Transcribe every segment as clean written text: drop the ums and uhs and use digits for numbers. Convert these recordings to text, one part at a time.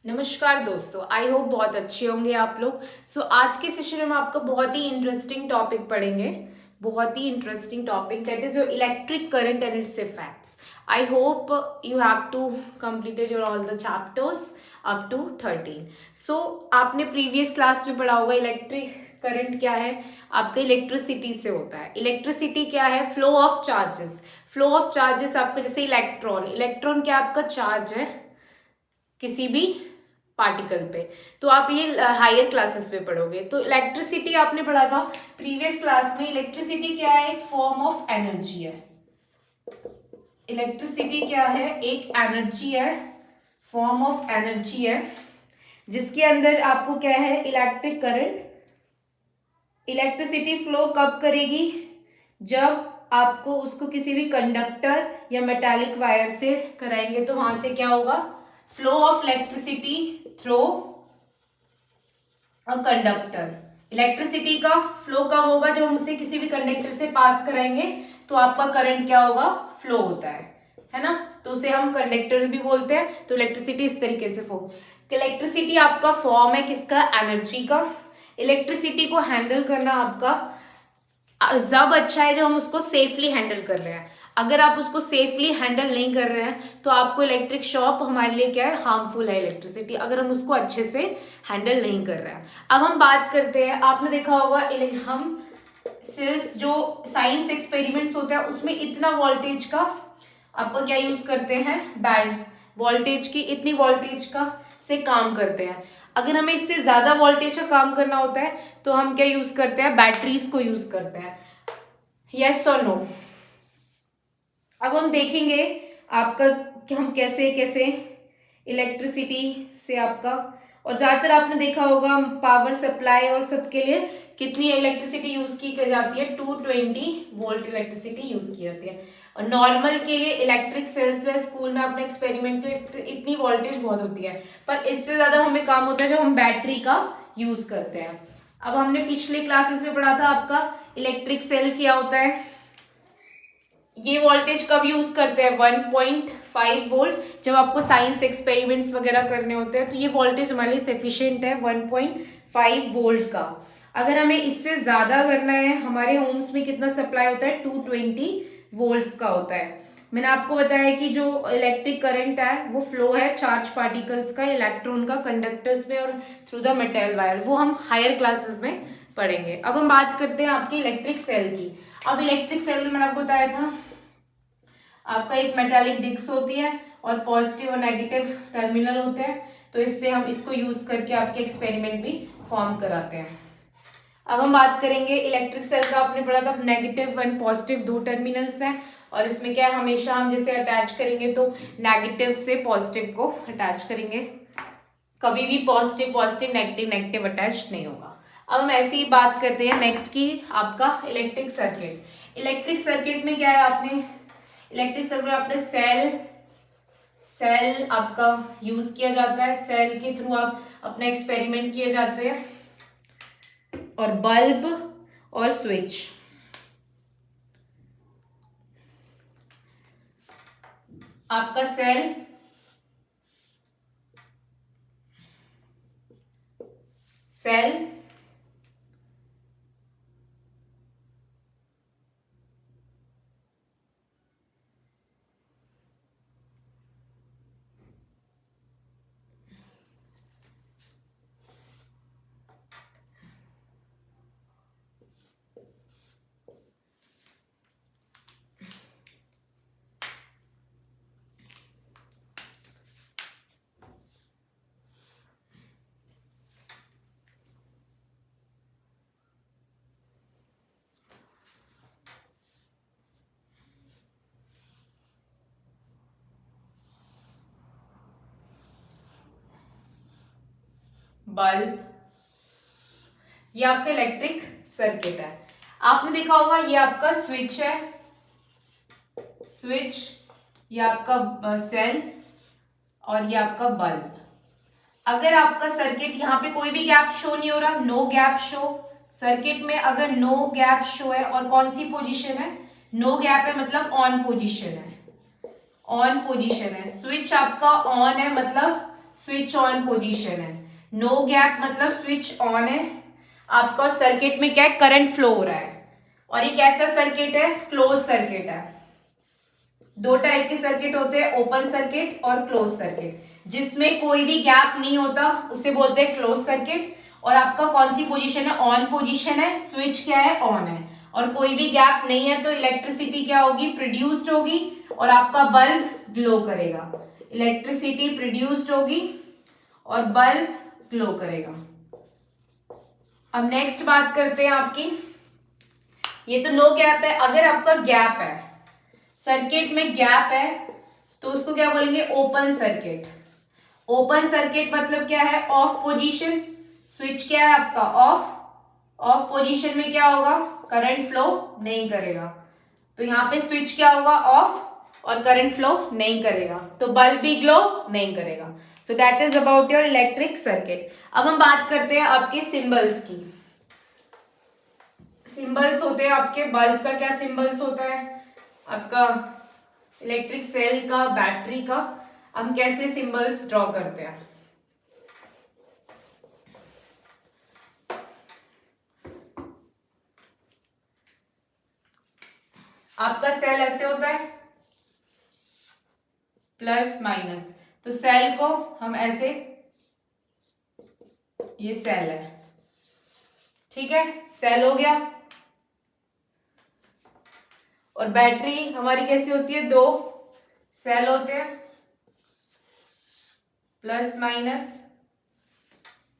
नमस्कार दोस्तों, I hope बहुत अच्छे होंगे आप लोग। आज के सेशन में हम आपका बहुत ही इंटरेस्टिंग टॉपिक पढ़ेंगे। बहुत ही interesting topic, that is your electric current and its effects. I hope you have to completed your all the chapters up to 13। आपने प्रीवियस क्लास में पढ़ा होगा इलेक्ट्रिक करंट क्या है। आपका इलेक्ट्रिसिटी से होता है। इलेक्ट्रिसिटी क्या है? Flow of charges. Flow of charges आपका जैसे इलेक्ट्रॉन, इलेक्ट्रॉन क्या आपका चार्ज है किसी भी पार्टिकल पे। तो आप ये हायर क्लासेस में पढ़ोगे। तो इलेक्ट्रिसिटी आपने पढ़ा था प्रीवियस क्लास में। इलेक्ट्रिसिटी क्या है? एक फॉर्म ऑफ एनर्जी है। इलेक्ट्रिसिटी क्या है? एक एनर्जी है, फॉर्म ऑफ एनर्जी है, जिसके अंदर आपको क्या है? Electric current. इलेक्ट्रिसिटी फ्लो कब करेगी? जब आपको उसको किसी भी कंडक्टर या मेटालिक वायर से कराएंगे तो वहां से क्या होगा? Flow of electricity through a conductor. Electricity का फ्लो कब होगा? जब हम उसे किसी भी कंडक्टर से पास कराएंगे तो आपका करंट क्या होगा? फ्लो होता है ना। तो उसे हम कंडक्टर भी बोलते हैं। तो इलेक्ट्रिसिटी इस तरीके से फ्लो। इलेक्ट्रिसिटी आपका फॉर्म है किसका? एनर्जी का। इलेक्ट्रिसिटी को हैंडल करना आपका जब अच्छा है जब हम उसको सेफली हैंडल कर रहे हैं। अगर आप उसको सेफली हैंडल नहीं कर रहे हैं तो आपको इलेक्ट्रिक शॉक हमारे लिए क्या है? हार्मफुल है इलेक्ट्रिसिटी, अगर हम उसको अच्छे से हैंडल नहीं कर रहे हैं। अब हम बात करते हैं, आपने देखा होगा हम सिर्फ जो साइंस एक्सपेरिमेंट्स होते हैं उसमें इतना वोल्टेज का आपको क्या यूज करते हैं? बैंड वोल्टेज की, इतनी वोल्टेज का से काम करते हैं। अगर हमें इससे ज्यादा वोल्टेज का काम करना होता है तो हम क्या यूज करते हैं? बैटरीज को यूज करते हैं। यस और नो? अब हम देखेंगे आपका कि हम कैसे कैसे इलेक्ट्रिसिटी से आपका, और ज्यादातर आपने देखा होगा पावर सप्लाई और सबके लिए कितनी इलेक्ट्रिसिटी यूज की जाती है? 220 वोल्ट इलेक्ट्रिसिटी यूज की जाती है। और नॉर्मल के लिए इलेक्ट्रिक सेल्स में स्कूल में अपने एक्सपेरिमेंट में इतनी वोल्टेज बहुत होती है, पर इससे ज्यादा हमें काम होता है जब हम बैटरी का यूज करते हैं। अब हमने पिछले क्लासेस में पढ़ा था आपका इलेक्ट्रिक सेल क्या होता है। ये वोल्टेज कब यूज करते हैं? 1.5 वोल्ट। जब आपको साइंस एक्सपेरिमेंट्स वगैरह करने होते हैं तो ये वोल्टेज हमारे लिए सफिशिएंट है 1.5 वोल्ट का। अगर हमें इससे ज्यादा करना है, हमारे होम्स में कितना सप्लाई होता है? 220 वोल्ट्स का होता है। मैंने आपको बताया कि जो इलेक्ट्रिक करंट है वो फ्लो है चार्ज पार्टिकल्स का, इलेक्ट्रॉन का कंडक्टर्स में और थ्रू द मेटल वायर। वो हम हायर क्लासेस में पढ़ेंगे। अब हम बात करते हैं आपकी इलेक्ट्रिक सेल की। अब इलेक्ट्रिक सेल मैंने आपको बताया था आपका एक मेटालिक डिस्क होती है और पॉजिटिव और नेगेटिव टर्मिनल होते हैं। तो इससे हम इसको यूज करके आपके एक्सपेरिमेंट भी फॉर्म कराते हैं। अब हम बात करेंगे इलेक्ट्रिक सेल का। आपने पढ़ा था नेगेटिव एंड पॉजिटिव दो टर्मिनल्स हैं, और इसमें क्या है? हमेशा हम जैसे अटैच करेंगे तो नेगेटिव से पॉजिटिव को अटैच करेंगे, कभी भी positive positive negative negative attach नहीं होगा। अब हम ऐसी ही बात करते हैं नेक्स्ट की आपका इलेक्ट्रिक सर्किट। इलेक्ट्रिक सर्किट में क्या है? आपने इलेक्ट्रिक सर्किट में आपने सेल आपका यूज किया जाता है। सेल के थ्रू आप अपना एक्सपेरिमेंट किए जाते हैं। और बल्ब और स्विच, आपका सेल बल्ब, ये आपका इलेक्ट्रिक सर्किट है। आपने देखा होगा ये आपका स्विच है, स्विच, ये आपका सेल और ये आपका बल्ब। अगर आपका सर्किट यहाँ पे कोई भी गैप शो नहीं हो रहा, नो गैप शो, सर्किट में अगर नो गैप शो है और कौन सी पोजीशन है? नो गैप है, मतलब ऑन पोजीशन है, ऑन पोजीशन है। स्विच आपका ऑन है मतलब स्विच ऑन पोजीशन है, नो गैप मतलब स्विच ऑन है आपका, और सर्किट में क्या है, करंट फ्लो हो रहा है। और ये कैसा सर्किट है, क्लोज सर्किट है। दो टाइप के सर्किट होते हैं, ओपन सर्किट और क्लोज सर्किट। जिसमें कोई भी गैप नहीं होता उसे बोलते हैं क्लोज सर्किट। और आपका कौन सी पोजीशन है, ऑन पोजीशन है, स्विच क्या है, ऑन है, और कोई भी गैप नहीं है, तो इलेक्ट्रिसिटी क्या होगी, प्रोड्यूस्ड होगी, और आपका बल्ब ग्लो करेगा। इलेक्ट्रिसिटी प्रोड्यूस्ड होगी और बल्ब ग्लो करेगा। अब नेक्स्ट बात करते हैं आपकी, ये तो नो गैप है। अगर आपका गैप है, सर्किट में गैप है, तो उसको क्या बोलेंगे, ओपन सर्किट। ओपन सर्किट मतलब क्या है, ऑफ पोजीशन। स्विच क्या है आपका, ऑफ। ऑफ पोजीशन में क्या होगा, करंट फ्लो नहीं करेगा, तो यहाँ पे स्विच क्या होगा, ऑफ, और करंट फ्लो नहीं करेगा, तो बल्ब भी ग्लो नहीं करेगा। So that is about your electric circuit. अब हम बात करते हैं आपके सिंबल्स की। सिंबल्स होते हैं आपके, बल्ब का क्या सिंबल्स होता है आपका, इलेक्ट्रिक सेल का, बैटरी का। हम कैसे सिंबल्स ड्रॉ करते हैं, आपका सेल ऐसे होता है, प्लस माइनस, तो सेल को हम ऐसे, ये सेल है, ठीक है, सेल हो गया। और बैटरी हमारी कैसी होती है, दो सेल होते हैं, प्लस माइनस,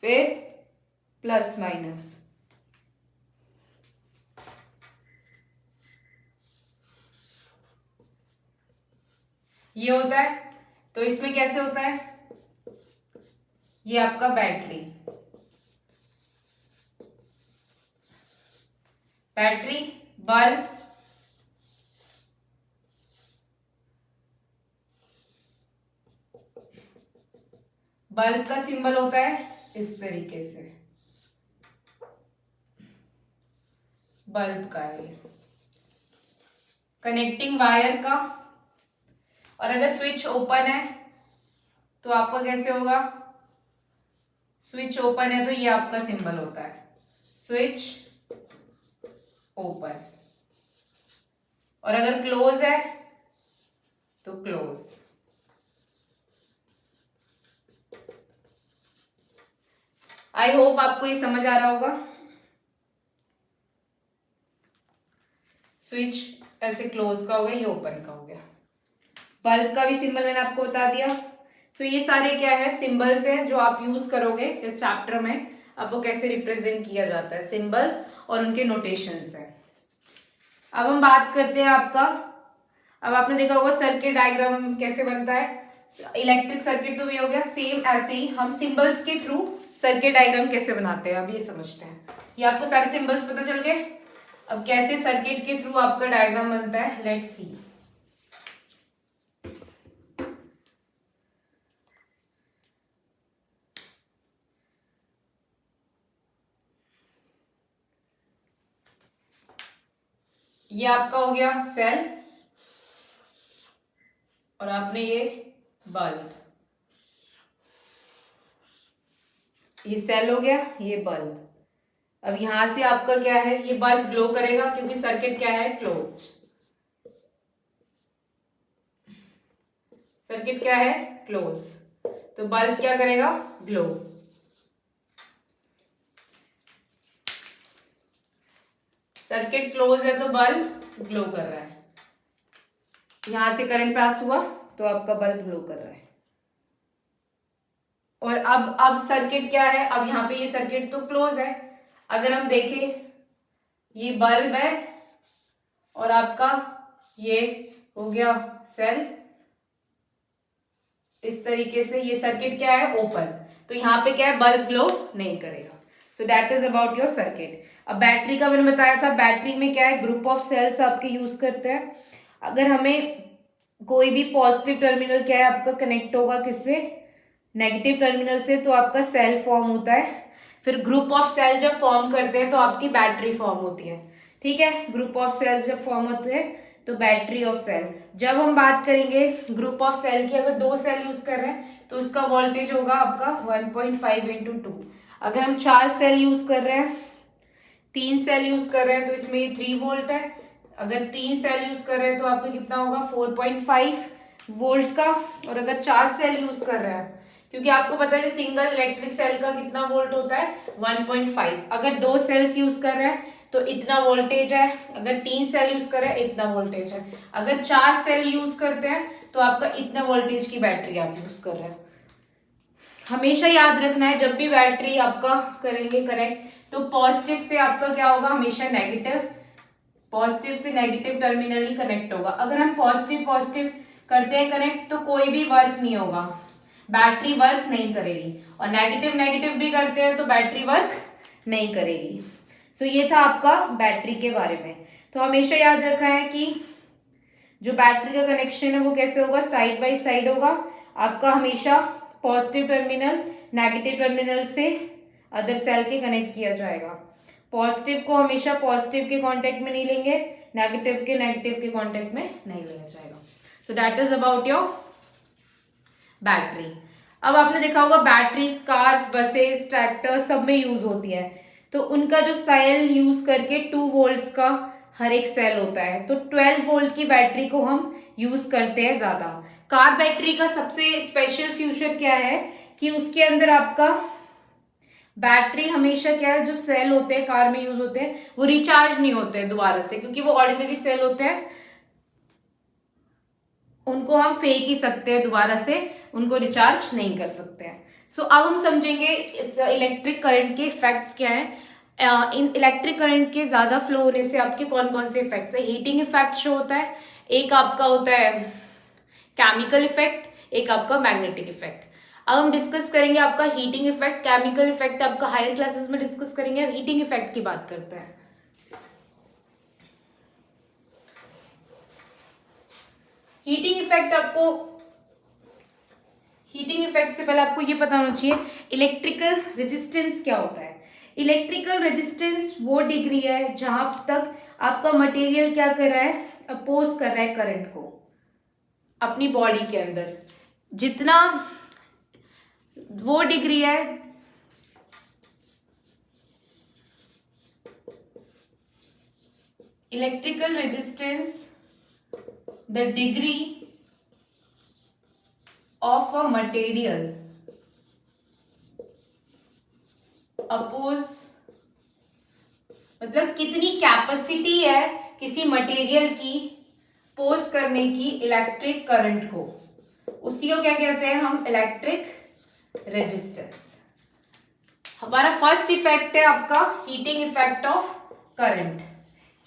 फिर प्लस माइनस। ये होता है, तो इसमें कैसे होता है, ये आपका बैटरी, बैटरी, बल्ब, बल्ब का सिंबल होता है इस तरीके से, बल्ब का है ये, कनेक्टिंग वायर का। और अगर स्विच ओपन है तो आपका कैसे होगा, स्विच ओपन है तो ये आपका सिंबल होता है, स्विच ओपन। और अगर क्लोज है तो क्लोज। आई होप आपको ये समझ आ रहा होगा। स्विच ऐसे क्लोज का हो गया, ये ओपन का हो गया। बल्ब का भी सिंबल मैंने आपको बता दिया। सो ये सारे क्या है, सिंबल्स हैं जो आप यूज करोगे इस चैप्टर में। आपको कैसे रिप्रेजेंट किया जाता है, सिंबल्स और उनके नोटेशंस हैं। अब हम बात करते हैं आपका, अब आपने देखा होगा सर्किट डायग्राम कैसे बनता है, इलेक्ट्रिक सर्किट तो ये हो गया। सेम ऐसे ही हम सिंबल्स के थ्रू सर्किट डायग्राम कैसे बनाते हैं, अब ये समझते हैं। ये आपको सारे सिंबल्स पता चल गए। अब कैसे सर्किट के थ्रू आपका डायग्राम बनता है, लेट्स सी। ये आपका हो गया सेल, और आपने ये बल्ब, ये सेल हो गया, ये बल्ब। अब यहां से आपका क्या है, ये बल्ब ग्लो करेगा क्योंकि सर्किट क्या है, क्लोज्ड। सर्किट क्या है, क्लोज, तो बल्ब क्या करेगा, ग्लो। सर्किट क्लोज है तो बल्ब ग्लो कर रहा है। यहां से करंट पास हुआ तो आपका बल्ब ग्लो कर रहा है। और अब सर्किट क्या है, अब यहाँ पे ये सर्किट तो क्लोज है। अगर हम देखें, ये बल्ब है और आपका ये हो गया सेल, इस तरीके से ये सर्किट क्या है, ओपन, तो यहाँ पे क्या है, बल्ब ग्लो नहीं करेगा। So that is about your circuit. अब बैटरी का मैंने बताया था, बैटरी में क्या है, ग्रुप ऑफ सेल्स आपके यूज करते हैं। अगर हमें कोई भी पॉजिटिव टर्मिनल क्या है आपका कनेक्ट होगा किससे, नेगेटिव टर्मिनल से, तो आपका सेल फॉर्म होता है। फिर ग्रुप ऑफ सेल जब फॉर्म करते हैं तो आपकी बैटरी फॉर्म होती है। ठीक है, ग्रुप ऑफ सेल्स जब फॉर्म होते हैं तो बैटरी ऑफ सेल। जब हम बात करेंगे ग्रुप ऑफ सेल की, अगर 2 सेल यूज कर रहे हैं तो उसका वोल्टेज होगा आपका 1.5 इंटू 2। अगर हम 4 सेल यूज कर रहे हैं, 3 सेल यूज कर रहे हैं तो इसमें ये 3 वोल्ट है। अगर 3 सेल यूज कर रहे हैं तो आप में कितना होगा 4.5 वोल्ट का। और अगर 4 सेल यूज कर रहे हैं, क्योंकि आपको पता है सिंगल इलेक्ट्रिक सेल का कितना वोल्ट होता है 1.5। अगर 2 सेल्स यूज कर रहे हैं तो इतना वोल्टेज है, अगर 3 सेल यूज कर रहे हैं इतना वोल्टेज है, अगर 4 सेल यूज करते हैं तो आपका इतना वोल्टेज की बैटरी आप यूज कर रहे हैं। हमेशा याद रखना है जब भी बैटरी आपका करेंगे कनेक्ट तो पॉजिटिव से आपका क्या होगा, हमेशा नेगेटिव, पॉजिटिव से नेगेटिव टर्मिनल ही कनेक्ट होगा। अगर हम पॉजिटिव पॉजिटिव करते हैं कनेक्ट तो कोई भी वर्क नहीं होगा, बैटरी वर्क नहीं करेगी। और नेगेटिव नेगेटिव भी करते हैं तो बैटरी वर्क नहीं करेगी। सो ये था आपका बैटरी के बारे में। तो हमेशा याद रखा है कि जो बैटरी का कनेक्शन है वो कैसे होगा, साइड बाय साइड होगा। आपका हमेशा पॉजिटिव टर्मिनल नेगेटिव टर्मिनल से अदर सेल के कनेक्ट किया जाएगा। पॉजिटिव को हमेशा पॉजिटिव के कांटेक्ट में नहीं लेंगे, नेगेटिव के नेगेटिव के कांटेक्ट में नहीं लिया जाएगा। So that is about your battery. अब आपने देखा होगा बैटरीज कार्स, बसेस, ट्रैक्टर सब में यूज होती है। तो उनका जो सेल यूज करके 2 वोल्ट्स का हर एक सेल होता है, तो 12 वोल्ट की बैटरी को हम यूज करते हैं ज्यादा। कार बैटरी का सबसे स्पेशल फीचर क्या है कि उसके अंदर आपका बैटरी हमेशा क्या है, जो सेल होते हैं कार में यूज होते हैं वो रिचार्ज नहीं होते हैं दोबारा से, क्योंकि वो ऑर्डिनरी सेल होते हैं, उनको हम फेंक ही सकते हैं, दोबारा से उनको रिचार्ज नहीं कर सकते हैं। सो अब हम समझेंगे इलेक्ट्रिक करंट के इफेक्ट्स क्या हैं। इन इलेक्ट्रिक करंट के ज्यादा फ्लो होने से आपके कौन कौन से इफेक्ट्स है। हीटिंग इफेक्ट शो होता है, एक आपका होता है केमिकल इफेक्ट, एक आपका मैग्नेटिक इफेक्ट। अब हम डिस्कस करेंगे आपका हीटिंग इफेक्ट। केमिकल इफेक्ट आपका हायर क्लासेस में डिस्कस करेंगे। अब हीटिंग इफेक्ट की बात करते हैं। हीटिंग इफेक्ट से पहले आपको ये पता होना चाहिए इलेक्ट्रिकल रेजिस्टेंस क्या होता है। इलेक्ट्रिकल रेजिस्टेंस वो डिग्री है जहां तक आपका मटेरियल क्या कर रहा है, अपोज कर रहा है करंट को अपनी बॉडी के अंदर। जितना वो डिग्री है electrical resistance, the degree of a material oppose, मतलब कितनी कैपेसिटी है किसी मटेरियल की पोज करने की इलेक्ट्रिक करंट को, उसी को क्या कहते हैं हम, इलेक्ट्रिक रेजिस्टेंस। हमारा फर्स्ट इफेक्ट है आपका heating effect of current.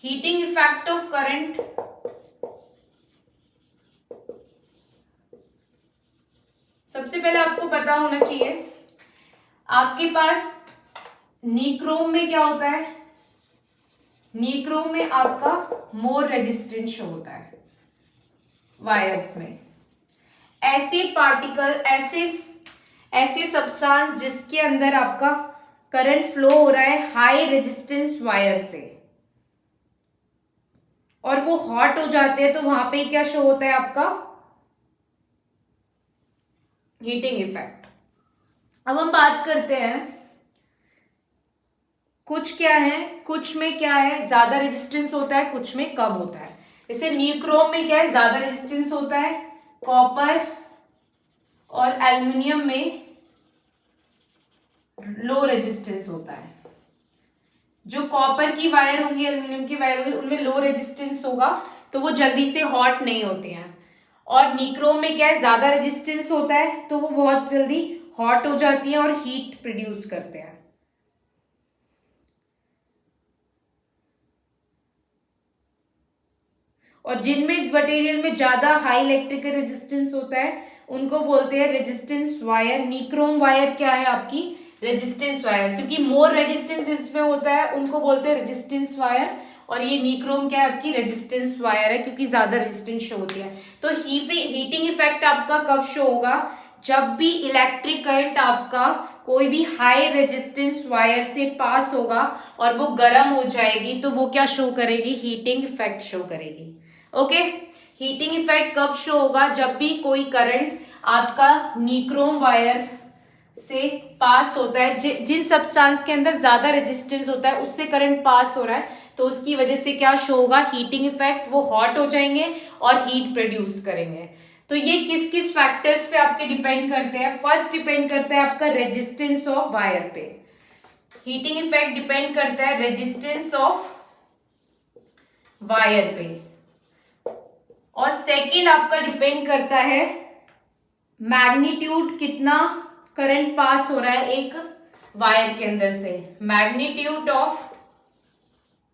Heating effect of current सबसे पहले आपको पता होना चाहिए, आपके पास निक्रोम में क्या होता है, निक्रोम में आपका मोर रेजिस्टेंस शो होता है वायर्स में। ऐसे पार्टिकल, ऐसे सब्सटेंस जिसके अंदर आपका करंट फ्लो हो रहा है हाई रेजिस्टेंस वायर से और वो हॉट हो जाते हैं, तो वहां पे क्या शो होता है आपका, हीटिंग इफेक्ट। अब हम बात करते हैं कुछ क्या है, कुछ में क्या है ज्यादा रेजिस्टेंस होता है, कुछ में कम होता है। जैसे निक्रोम में क्या है, ज्यादा रेजिस्टेंस होता है, कॉपर और एल्युमिनियम में लो रेजिस्टेंस होता है। जो कॉपर की वायर होंगी, एल्युमिनियम की वायर होगी, उनमें लो रेजिस्टेंस होगा तो वो जल्दी से हॉट नहीं होते हैं। और निक्रोम में क्या है, ज्यादा रेजिस्टेंस होता है तो वो बहुत जल्दी हॉट हो जाती है और हीट प्रोड्यूस करते हैं। और जिनमें इस मटेरियल में ज्यादा हाई इलेक्ट्रिकल रेजिस्टेंस होता है उनको बोलते हैं रेजिस्टेंस वायर। निक्रोम वायर क्या है आपकी, रेजिस्टेंस वायर, क्योंकि मोर रेजिस्टेंस इसमें होता है उनको बोलते हैं रेजिस्टेंस वायर। और ये निक्रोम क्या है आपकी, रेजिस्टेंस वायर है, क्योंकि ज्यादा रेजिस्टेंस शो होती है। तो हीटिंग इफेक्ट आपका कब शो होगा, जब भी इलेक्ट्रिक करंट आपका कोई भी हाई रेजिस्टेंस वायर से पास होगा और वो गर्म हो जाएगी तो वो क्या शो करेगी, हीटिंग इफेक्ट शो करेगी। ओके, हीटिंग इफेक्ट कब शो होगा? जब भी कोई करंट आपका निक्रोम वायर से पास होता है, जिन सब्सटेंस के अंदर ज्यादा रेजिस्टेंस होता है उससे करंट पास हो रहा है, तो उसकी वजह से क्या शो होगा? Heating effect. वो हॉट हो जाएंगे और हीट प्रोड्यूस करेंगे। तो ये किस किस फैक्टर्स पे आपके डिपेंड करते हैं? फर्स्ट डिपेंड करता है आपका रेजिस्टेंस ऑफ वायर पे। हीटिंग इफेक्ट डिपेंड करता है रेजिस्टेंस ऑफ वायर पे। और सेकंड आपका डिपेंड करता है मैग्नीट्यूड, कितना करंट पास हो रहा है एक वायर के अंदर से। Magnitude of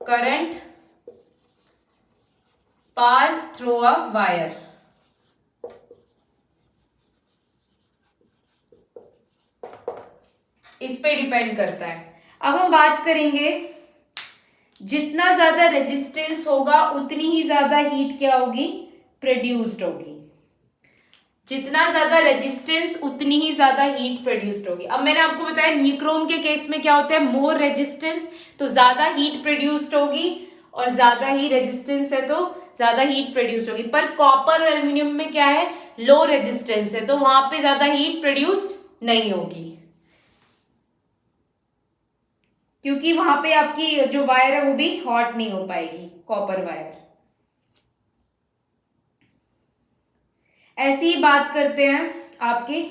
current pass through a wire. इस पे डिपेंड करता है। अब हम बात करेंगे, जितना ज्यादा रेजिस्टेंस होगा उतनी ही ज्यादा हीट क्या होगी? प्रोड्यूस्ड होगी। जितना ज्यादा रेजिस्टेंस उतनी ही ज्यादा हीट प्रोड्यूस्ड होगी। अब मैंने आपको बताया निक्रोम के केस में क्या होता है? मोर रेजिस्टेंस तो ज्यादा हीट प्रोड्यूस्ड होगी, और ज्यादा ही रेजिस्टेंस है तो ज्यादा हीट प्रोड्यूस होगी। पर कॉपर और एल्यूमिनियम में क्या है? लो रेजिस्टेंस है, तो वहां पे ज्यादा हीट प्रोड्यूस्ड नहीं होगी, क्योंकि वहां पे आपकी जो वायर है वो भी हॉट नहीं हो पाएगी, कॉपर वायर। ऐसी ही बात करते हैं आपके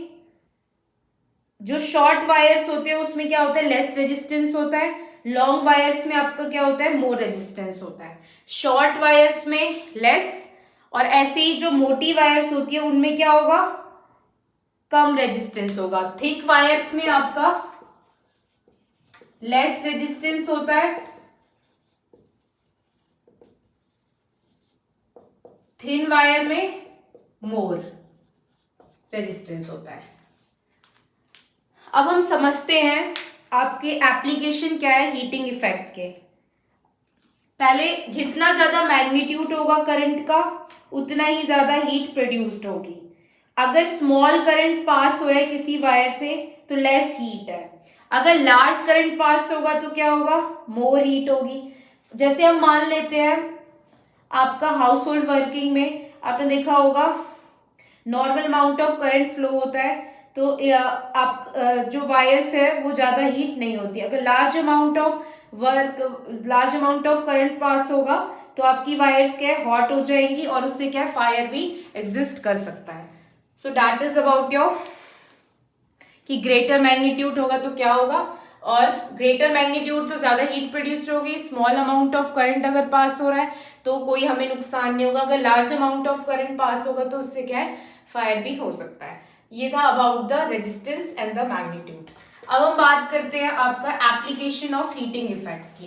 जो शॉर्ट वायर्स होते हैं, उसमें क्या होता है? लेस रेजिस्टेंस होता है। लॉन्ग वायर्स में आपका क्या होता है? मोर रेजिस्टेंस होता है। शॉर्ट वायर्स में लेस, और ऐसे ही जो मोटी वायर्स होती है उनमें क्या होगा? कम रेजिस्टेंस होगा। थिक वायर्स में आपका लेस रेजिस्टेंस होता है, थिन वायर में मोर रेजिस्टेंस होता है। अब हम समझते हैं आपके एप्लीकेशन क्या है हीटिंग इफेक्ट के। पहले जितना ज्यादा मैग्नीट्यूड होगा करंट का उतना ही ज्यादा हीट प्रोड्यूस्ड होगी। अगर स्मॉल करंट पास हो रहा है किसी वायर से तो लेस हीट है। अगर लार्ज करंट पास होगा तो क्या होगा? मोर हीट होगी। जैसे हम मान लेते हैं आपका हाउस होल्ड वर्किंग में आपने देखा होगा normal amount of current flow होता है, तो आप जो वायर्स है वो ज्यादा हीट नहीं होती। अगर large amount of current pass होगा तो आपकी वायर्स क्या है? हॉट हो जाएंगी, और उससे क्या है? फायर भी एग्जिस्ट कर सकता है। So that is about your कि ग्रेटर मैग्नीट्यूड होगा तो क्या होगा, और ग्रेटर मैग्नीट्यूड तो ज्यादा हीट प्रोड्यूस्ड होगी। स्मॉल अमाउंट ऑफ करंट अगर पास हो रहा है तो कोई हमें नुकसान नहीं होगा। अगर large amount of current pass होगा तो उससे क्या है? फायर भी हो सकता है। ये था about the resistance and the magnitude. अब हम बात करते हैं आपका एप्लीकेशन ऑफ हीटिंग इफेक्ट की।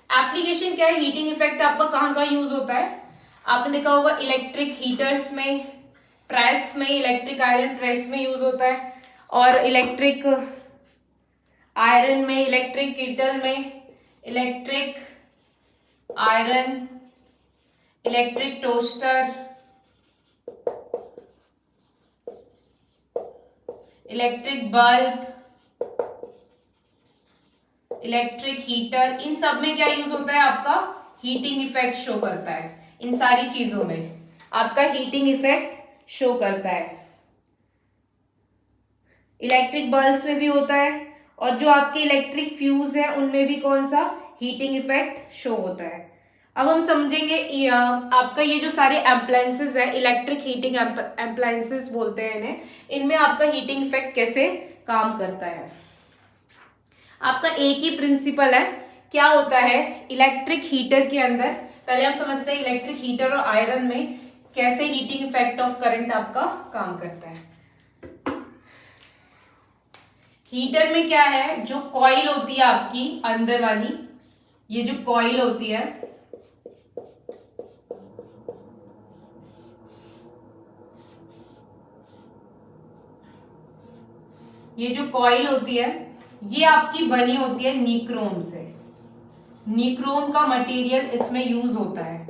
एप्लीकेशन क्या है? हीटिंग इफेक्ट आपका कहाँ कहाँ यूज होता है? आपने देखा होगा इलेक्ट्रिक हीटर्स में, प्रेस में, इलेक्ट्रिक आयरन प्रेस में यूज होता है, और इलेक्ट्रिक आयरन में, इलेक्ट्रिक कीटल में, electric iron, electric toaster, electric bulb, electric heater, इन सब में क्या यूज होता है? आपका हीटिंग इफेक्ट शो करता है। इन सारी चीजों में आपका हीटिंग इफेक्ट शो करता है। इलेक्ट्रिक बल्ब्स में भी होता है, और जो आपके इलेक्ट्रिक फ्यूज है उनमें भी कौन सा? हीटिंग इफेक्ट शो होता है। अब हम समझेंगे आपका ये जो सारे एप्लायंसेस है, इलेक्ट्रिक हीटिंग एप्लायंसेस बोलते हैं इन्हें, इनमें आपका हीटिंग इफेक्ट कैसे काम करता है। आपका एक ही प्रिंसिपल है। क्या होता है इलेक्ट्रिक हीटर के अंदर? पहले हम समझते हैं इलेक्ट्रिक हीटर और आयरन में कैसे हीटिंग इफेक्ट ऑफ करंट आपका काम करता है। हीटर में क्या है? जो कॉइल होती है आपकी अंदर वाली, ये जो कॉइल होती है, ये जो कॉइल होती है ये आपकी बनी होती है निक्रोम से। निक्रोम का मटेरियल इसमें यूज होता है,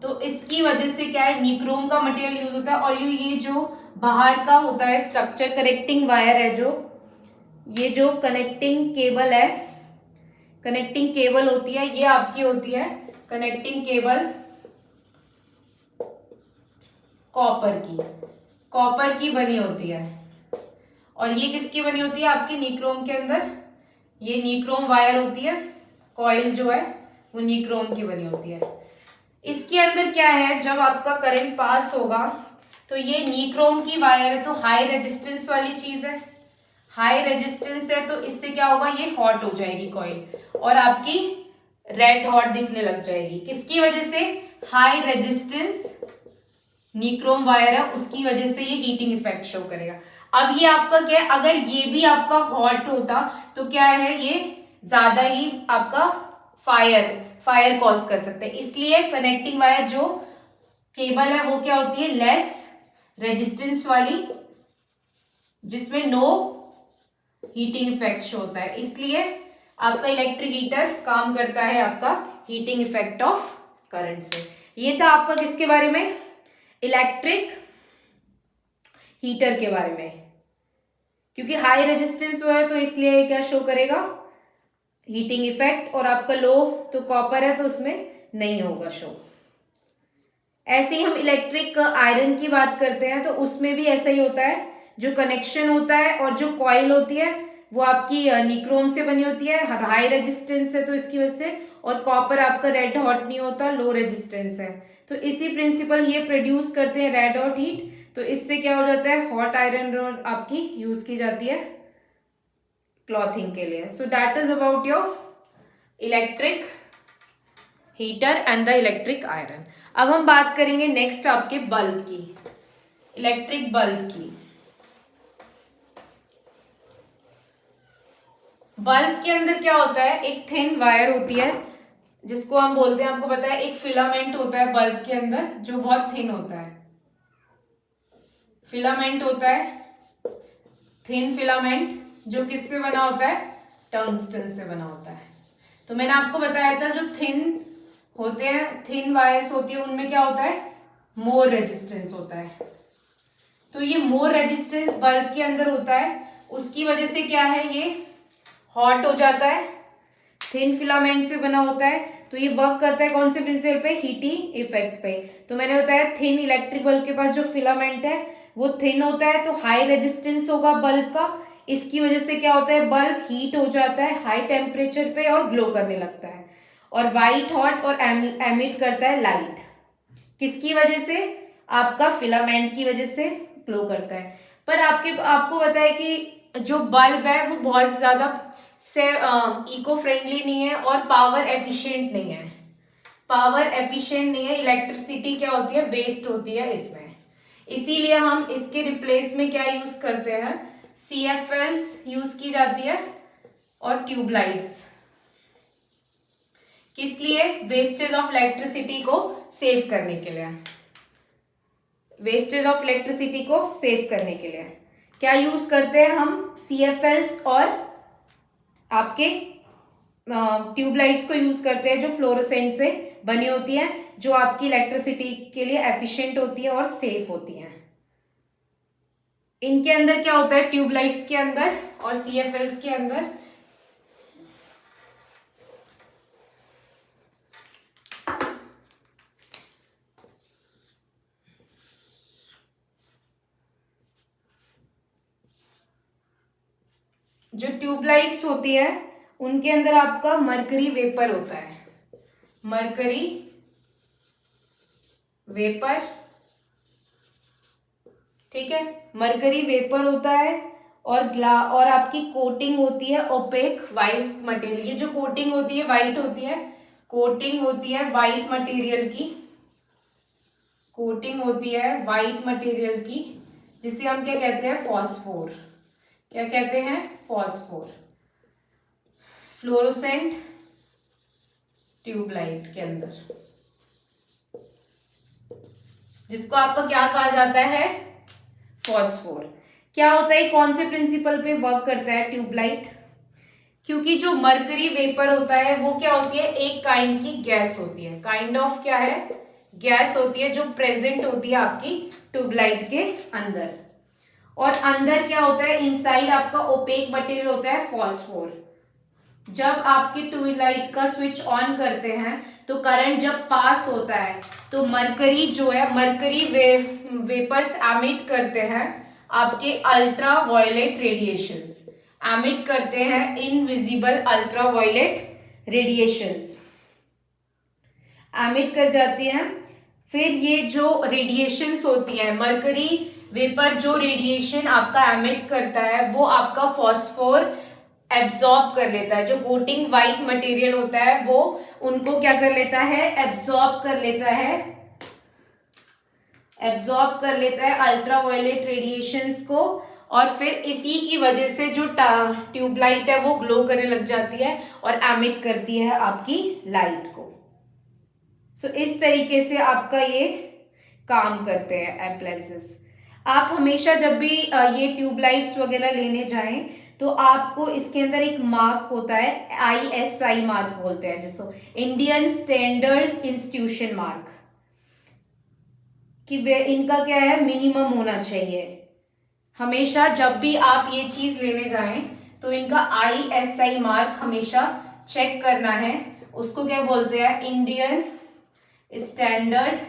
तो इसकी वजह से क्या है? निक्रोम का मटेरियल यूज होता है। और ये जो बाहर का होता है स्ट्रक्चर, कनेक्टिंग वायर है जो ये जो कनेक्टिंग केबल है, कनेक्टिंग केबल होती है, ये आपकी होती है कनेक्टिंग केबल कॉपर की बनी होती है। और ये किसकी बनी होती है? आपकी निक्रोम के अंदर ये निक्रोम वायर होती है, कॉइल जो है वो निक्रोम की बनी होती है। इसके अंदर क्या है, जब आपका करंट पास होगा तो ये निक्रोम की वायर है, तो हाई रेजिस्टेंस वाली चीज है, हाई रेजिस्टेंस है, तो इससे क्या होगा, ये हॉट हो जाएगी कॉइल और आपकी रेड हॉट दिखने लग जाएगी। किसकी वजह से? हाई रेजिस्टेंस निक्रोम वायर है, उसकी वजह से ये हीटिंग इफेक्ट शो करेगा। अब ये आपका क्या है, अगर ये भी आपका हॉट होता तो क्या है, ये ज्यादा ही आपका फायर कॉज कर सकते हैं। इसलिए कनेक्टिंग वायर जो केबल है वो क्या होती है, लेस रेजिस्टेंस वाली, जिसमें नो हीटिंग इफेक्ट शो होता है। इसलिए आपका इलेक्ट्रिक हीटर काम करता है आपका हीटिंग इफेक्ट ऑफ करंट से। ये था आपका किसके बारे में, इलेक्ट्रिक हीटर के बारे में। क्योंकि हाई रेजिस्टेंस हुआ है तो इसलिए क्या शो करेगा, हीटिंग इफेक्ट, और आपका लो तो कॉपर है तो उसमें नहीं होगा शो। ऐसे ही हम इलेक्ट्रिक आयरन की बात करते हैं तो उसमें भी ऐसा ही होता है, जो कनेक्शन होता है और जो कॉइल होती है वो आपकी निक्रोम से बनी होती है, हाई रेजिस्टेंस है तो इसकी वजह से, और कॉपर आपका रेड हॉट नहीं होता, लो रेजिस्टेंस है, तो इसी प्रिंसिपल ये प्रोड्यूस करते हैं रेड हॉट हीट। तो इससे क्या हो जाता है, हॉट आयरन रॉड आपकी यूज की जाती है क्लॉथिंग के लिए। So that is about your electric heater and the electric iron. अब हम बात करेंगे नेक्स्ट आपके बल्ब की, इलेक्ट्रिक बल्ब की। बल्ब के अंदर क्या होता है, एक थिन वायर होती है जिसको हम बोलते हैं, आपको पता है, एक फिलामेंट होता है बल्ब के अंदर जो बहुत थिन होता है, फिलामेंट होता है, थिन फिलामेंट, जो किससे बना होता है, टंगस्टन से बना होता है। तो मैंने आपको बताया था जो थिन होते हैं, थिन वायर्स होती है, उनमें क्या होता है, मोर रेजिस्टेंस होता है। तो ये मोर रेजिस्टेंस बल्ब के अंदर होता है, उसकी वजह से क्या है, ये हॉट हो जाता है, थिन फिलामेंट से बना होता है। तो ये वर्क करता है कौन से प्रिंसिपल पे, हीटिंग इफेक्ट पे। तो मैंने बताया थिन इलेक्ट्रिक बल्ब के पास जो फिलामेंट है वो थिन होता है, तो हाई रेजिस्टेंस होगा बल्ब का, इसकी वजह से क्या होता है, बल्ब हीट हो जाता है हाई टेम्परेचर पे और ग्लो करने लगता है, और व्हाइट हॉट और एमिट करता है लाइट। किसकी वजह से, आपका फिलामेंट की वजह से ग्लो करता है। पर आपको पता है कि जो बल्ब है वो बहुत ज्यादा से इको फ्रेंडली नहीं है और पावर एफिशिएंट नहीं है, पावर एफिशिएंट नहीं है। इलेक्ट्रिसिटी क्या होती है, वेस्ट होती है इसमें, इसीलिए हम इसके रिप्लेस में क्या यूज करते हैं, CFLs यूज की जाती है और ट्यूबलाइट्स। किस लिए, वेस्टेज ऑफ इलेक्ट्रिसिटी को सेव करने के लिए, वेस्टेज ऑफ इलेक्ट्रिसिटी को सेव करने के लिए क्या यूज करते हैं हम, CFLs और आपके ट्यूबलाइट्स को यूज करते हैं, जो फ्लोरोसेंट से बनी होती है, जो आपकी इलेक्ट्रिसिटी के लिए एफिशिएंट होती है और सेफ होती है। इनके अंदर क्या होता है, ट्यूबलाइट्स के अंदर और CFLs के अंदर जो ट्यूबलाइट्स होती है उनके अंदर आपका मरकरी वेपर होता है, मरकरी वेपर, ठीक है, मरकरी वेपर होता है, और आपकी कोटिंग होती है ओपेक वाइट मटेरियल। ये जो कोटिंग होती है वाइट होती है, कोटिंग होती है वाइट मटेरियल की, कोटिंग होती है वाइट मटेरियल की, जिसे हम क्या कहते हैं, फॉस्फोर। क्या कहते हैं, फॉस्फोर। फ्लोरोसेंट ट्यूबलाइट के अंदर, जिसको आपका क्या कहा जाता है, फॉस्फोर। क्या होता है, कौन से प्रिंसिपल पे वर्क करता है ट्यूबलाइट, क्योंकि जो मरकरी वेपर होता है वो क्या होती है, एक काइंड की गैस होती है, काइंड ऑफ क्या है, गैस होती है, जो प्रेजेंट होती है आपकी ट्यूबलाइट के अंदर। और अंदर क्या होता है, इनसाइड आपका ओपेक मटेरियल होता है फॉस्फोर। जब आपके ट्यूबलाइट का स्विच ऑन करते हैं तो करंट जब पास होता है तो मरकरी जो है, मरकरी वेपर्स एमिट करते हैं आपके अल्ट्रा वायलेट रेडिएशंस, एमिट करते हैं invisible ultra violet radiations, emit कर जाती हैं। फिर ये जो रेडिएशंस होती है, मरकरी वेपर जो रेडिएशन आपका एमिट करता है वो आपका फॉस्फोर एब्जॉर्ब कर लेता है। जो कोटिंग व्हाइट मटेरियल होता है वो उनको क्या कर लेता है, एब्जॉर्ब कर लेता है, एब्जॉर्ब कर लेता है अल्ट्रावायलेट रेडिएशंस को, और फिर इसी की वजह से जो ट्यूबलाइट है वो ग्लो करने लग जाती है और एमिट करती है आपकी लाइट को। सो इस तरीके से आपका ये काम करते हैं एप्लायंसेस। आप हमेशा जब भी ये ट्यूबलाइट्स वगैरह लेने जाएं तो आपको इसके अंदर एक मार्क होता है, ISI मार्क बोलते हैं जिसको, इंडियन स्टैंडर्ड इंस्टीट्यूशन मार्क, कि वे इनका क्या है, मिनिमम होना चाहिए। हमेशा जब भी आप ये चीज लेने जाएं तो इनका ISI मार्क हमेशा चेक करना है। उसको क्या बोलते हैं, Indian standard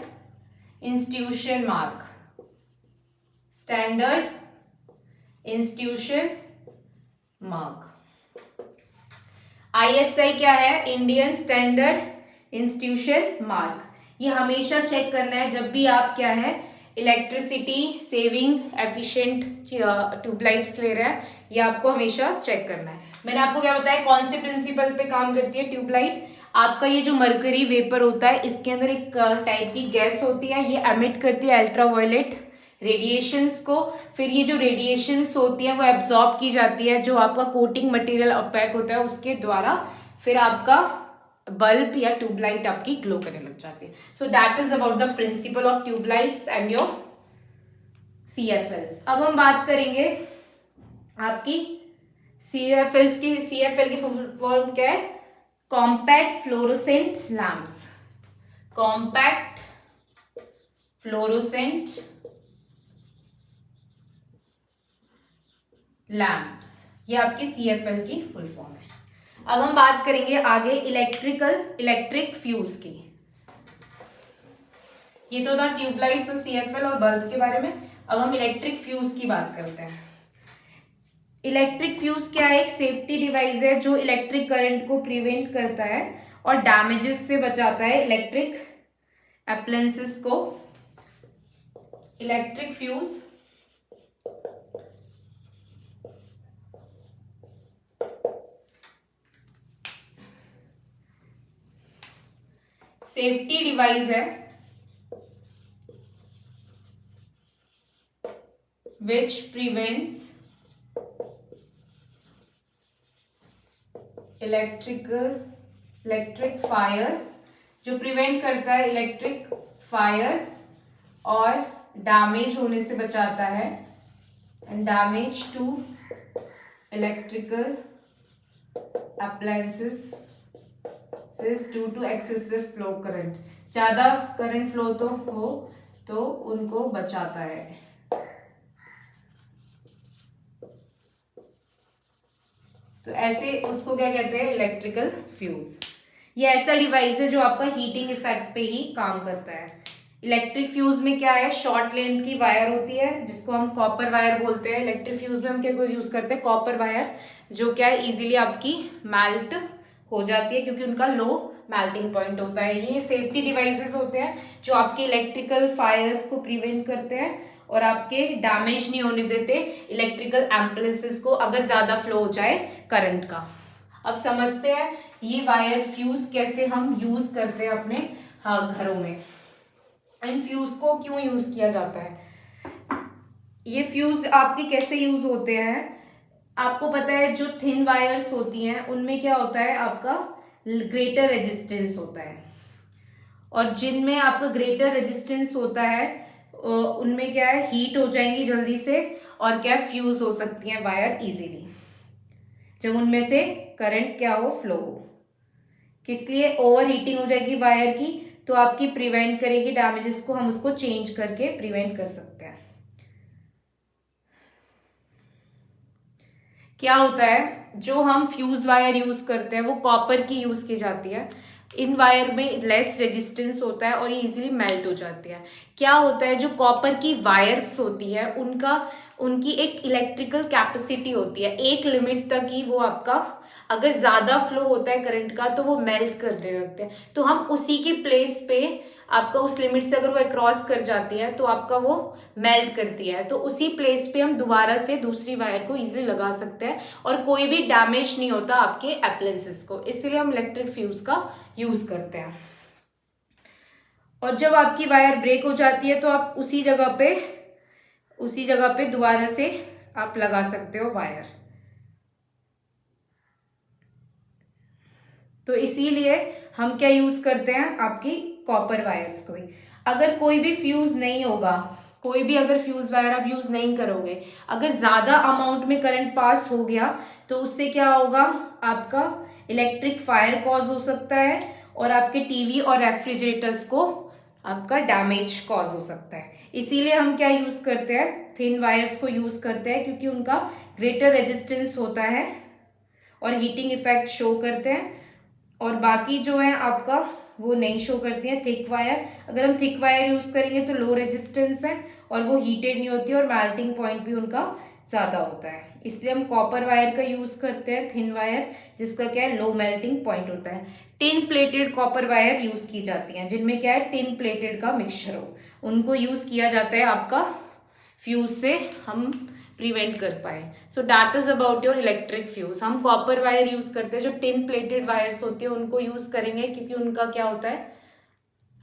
institution mark, standard institution mark. ISI क्या है, इंडियन स्टैंडर्ड इंस्टीट्यूशन मार्क। ये हमेशा चेक करना है जब भी आप क्या है, इलेक्ट्रिसिटी सेविंग एफिशिएंट ट्यूबलाइट्स ले रहे हैं, ये आपको हमेशा चेक करना है। मैंने आपको क्या बताया, कौन से प्रिंसिपल पे काम करती है ट्यूबलाइट। आपका ये जो मरकरी वेपर होता है इसके अंदर एक टाइप की गैस होती है, ये एमिट करती है अल्ट्रावायलेट रेडिएशंस को। फिर ये जो रेडिएशंस होती है वो एब्जॉर्ब की जाती है जो आपका कोटिंग मटेरियल ओपेक होता है उसके द्वारा, फिर आपका बल्ब या ट्यूबलाइट आपकी ग्लो करने लग जाती है। So that is about the principle of tubelights and your CFLs। अब हम बात करेंगे आपकी CFLs की। CFL की फुल फॉर्म क्या है, compact fluorescent lamps, compact fluorescent lamps, ये आपकी CFL की फुल फॉर्म है। अब हम बात करेंगे आगे इलेक्ट्रिक फ्यूज की। ये तो था ट्यूबलाइट्स और CFL और बल्ब के बारे में। अब हम इलेक्ट्रिक फ्यूज की बात करते हैं। इलेक्ट्रिक फ्यूज क्या है, एक सेफ्टी डिवाइस है जो इलेक्ट्रिक करंट को प्रिवेंट करता है और डैमेजेस से बचाता है इलेक्ट्रिक एप्लायंसेस को। इलेक्ट्रिक फ्यूज सेफ्टी डिवाइस है which prevents इलेक्ट्रिक फायर्स, जो प्रिवेंट करता है इलेक्ट्रिक फायर्स और डैमेज होने से बचाता है, and damage to electrical appliances due to excessive flow current, ज्यादा करंट फ्लो तो हो तो उनको बचाता है। तो ऐसे उसको क्या कहते हैं, इलेक्ट्रिकल फ्यूज। ये ऐसा डिवाइस है जो आपका हीटिंग इफेक्ट पे ही काम करता है। इलेक्ट्रिक फ्यूज में क्या है, शॉर्ट लेंथ की वायर होती है जिसको हम कॉपर वायर बोलते हैं। इलेक्ट्रिक फ्यूज में हम क्या यूज करते हैं, कॉपर वायर, जो क्या है इजीली आपकी मेल्ट हो जाती है क्योंकि उनका लो मेल्टिंग पॉइंट होता है। ये सेफ्टी डिवाइसेस होते हैं जो आपके इलेक्ट्रिकल फायर्स को प्रिवेंट करते हैं और आपके डैमेज नहीं होने देते इलेक्ट्रिकल एम्प्लायंसेस को अगर ज्यादा फ्लो हो जाए करंट का। अब समझते हैं ये वायर फ्यूज कैसे हम यूज करते हैं अपने घरों में। इन फ्यूज को क्यों यूज किया जाता है, ये फ्यूज आपके कैसे यूज होते हैं, आपको पता है जो थिन वायर्स होती हैं उनमें क्या होता है, आपका ग्रेटर रेजिस्टेंस होता है, और जिनमें आपका ग्रेटर रेजिस्टेंस होता है उनमें क्या है, हीट हो जाएंगी जल्दी से और क्या फ्यूज हो सकती हैं वायर इजीली जब उनमें से करंट क्या हो, फ्लो हो। किस लिए, ओवर हीटिंग हो जाएगी वायर की तो आपकी प्रिवेंट करेगी डैमेजेस को, हम उसको चेंज करके प्रिवेंट कर सकते हैं। क्या होता है, जो हम फ्यूज वायर यूज करते हैं वो कॉपर की यूज की जाती है। इन वायर में लेस रेजिस्टेंस होता है और ये इजीली मेल्ट हो जाती है। क्या होता है, जो कॉपर की वायर्स होती है उनकी एक इलेक्ट्रिकल कैपेसिटी होती है, एक लिमिट तक ही वो आपका, अगर ज्यादा फ्लो होता है करंट का तो वो मेल्ट करने लगते हैं। तो हम उसी की प्लेस पे आपका उस लिमिट से अगर वो क्रॉस कर जाती है तो आपका वो मेल्ट करती है, तो उसी प्लेस पे हम दोबारा से दूसरी वायर को इजीली लगा सकते हैं और कोई भी डैमेज नहीं होता आपके एप्लायंसेस को। इसीलिए हम इलेक्ट्रिक फ्यूज का यूज करते हैं। और जब आपकी वायर ब्रेक हो जाती है तो आप उसी जगह पे दोबारा से आप लगा सकते हो वायर। तो इसीलिए हम क्या यूज करते हैं, आपकी कॉपर वायर्स को ही। अगर कोई भी फ्यूज नहीं होगा, कोई भी अगर फ्यूज वायर आप यूज नहीं करोगे, अगर ज्यादा अमाउंट में करंट पास हो गया तो उससे क्या होगा, आपका इलेक्ट्रिक फायर कॉज हो सकता है और आपके टीवी और रेफ्रिजरेटर्स को आपका डैमेज कॉज हो सकता है। इसीलिए हम क्या यूज करते हैं, थिन वायर्स को यूज करते हैं, क्योंकि उनका ग्रेटर रेजिस्टेंस होता है और हीटिंग इफेक्ट शो करते हैं। और बाकी जो है आपका वो नहीं शो करती है थिक वायर। अगर हम थिक वायर यूज करेंगे तो लो रेजिस्टेंस है और वो हीटेड नहीं होती और मेल्टिंग पॉइंट भी उनका ज्यादा होता है। इसलिए हम कॉपर वायर का यूज करते हैं, थिन वायर, जिसका क्या है, लो मेल्टिंग पॉइंट होता है। Tin plated copper wire use की जाती हैं, जिनमें क्या है, टिन प्लेटेड का मिक्सचर हो, उनको यूज किया जाता है आपका फ्यूज से हम प्रिवेंट कर पाए। So that is about your electric fuse. हम कॉपर वायर यूज करते हैं, जो टिन प्लेटेड वायर्स होती है उनको यूज करेंगे, क्योंकि उनका क्या होता है,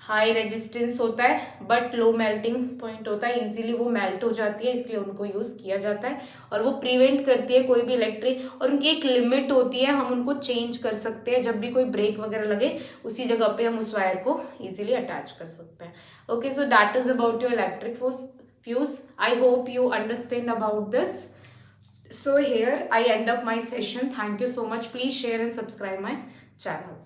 हाई रेजिस्टेंस होता है बट लो मेल्टिंग पॉइंट होता है, इजीली वो मेल्ट हो जाती है, इसलिए उनको यूज किया जाता है। और वो प्रिवेंट करती है कोई भी इलेक्ट्रिक, और उनकी एक लिमिट होती है, हम उनको चेंज कर सकते हैं। जब भी कोई ब्रेक वगैरह लगे उसी जगह पे हम उस वायर को इजीली अटैच कर सकते हैं। Okay, so that is about your electric fuse. I hope you understand about this. So here I end up my session. Thank you so much. Please share and subscribe my channel.